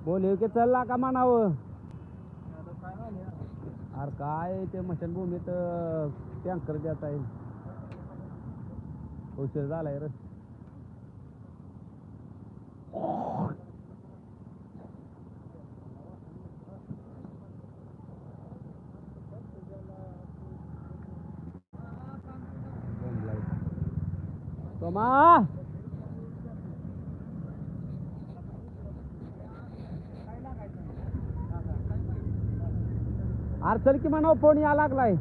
बोल की चलला का म्हणावं. अरे काय ते मशानभूमीत टँकर द्यायचा आहे. उशीर झालाय रे. सोमा अरे चल की म्हणावं फोन या लागलाय.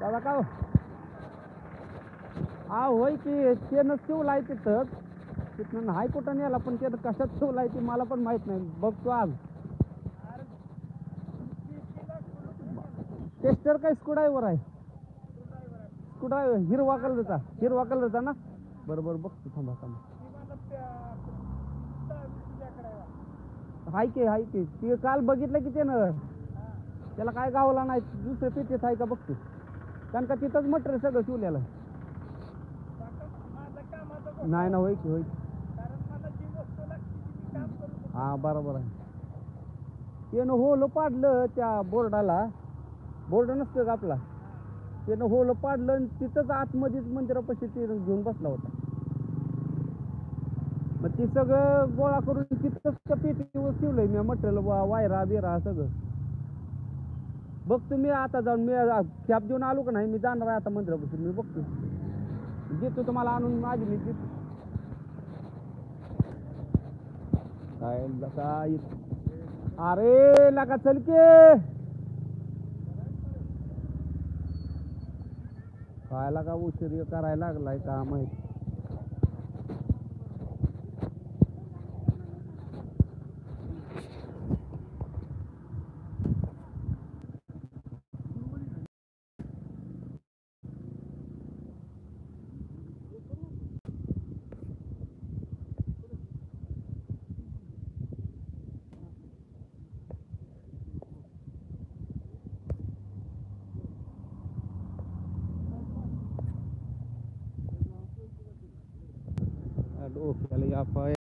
दादा का हा होय की त्यानं शिवलाय तिथं नाही कुठं नेला पण त्यानं कशात शिवलाय ती मला पण माहित नाही. बघतो आज टेस्टर काय स्क्रूड्रायव्हर आहे. स्क्रूड्रायव्हर हिरवा कलरचा ना. बरोबर बघतो थांबा हाय की ते काल बघितलं की त्यानं त्याला काय गावला नाही. दुसऱ्या पेटीत आहे का बघतो कारण का तिथंच मटेरियल सगळं शिवलेलं नाही ना. होय की हा बरोबर आहे. त्यानं होल पाडलं त्या बोर्डाला. बोर्ड नसतो का आपला त्यानं होल पाडलं आणि तिथंच आतमध्येच मंदिरापाशी ते घेऊन बसला होता. मग ती सगळं गोळा करून तिथंच पेटीवर शिवलंय मी मटेरियल वायरा बिरा सगळं. बघतो मी आता जाऊन मी कॅब देऊन आलो का नाही. मी जाणार आहे आता मंदिरापासून. मी बघतो देतो तुम्हाला आणून माझी मी देतो. काय अरे लगा चल के काय लागा उशीर करायला लागलाय का माहिती. डोक्याला या पाय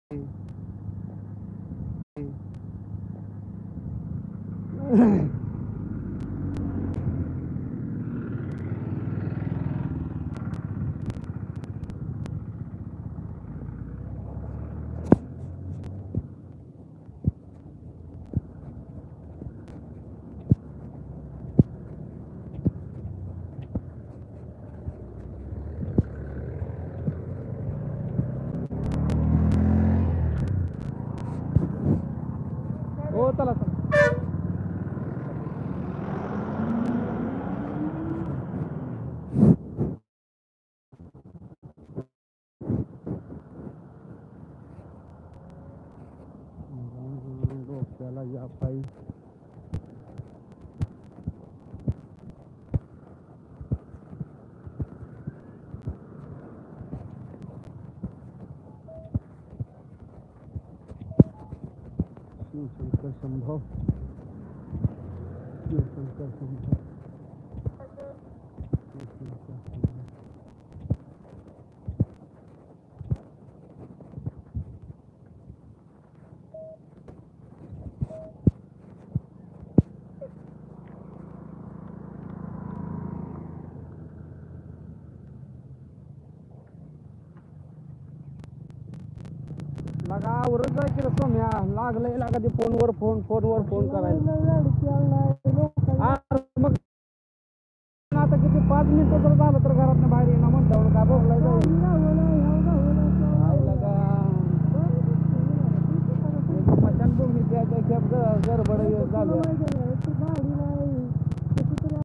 हो चला डोक्याला या पाय. शिवशंकर शंभो शिवशंकर शंभो लगा आवरत जाय की रे सोम्या. लागलंय लागा ते फोनवर फोन करायला. मग आता किती 5 मिनिटं जर झालं तर घरातनं बाहेर येणं म्हणल्यावर काय भोगलाय जाईल. मशानभूमी गडबड झालं.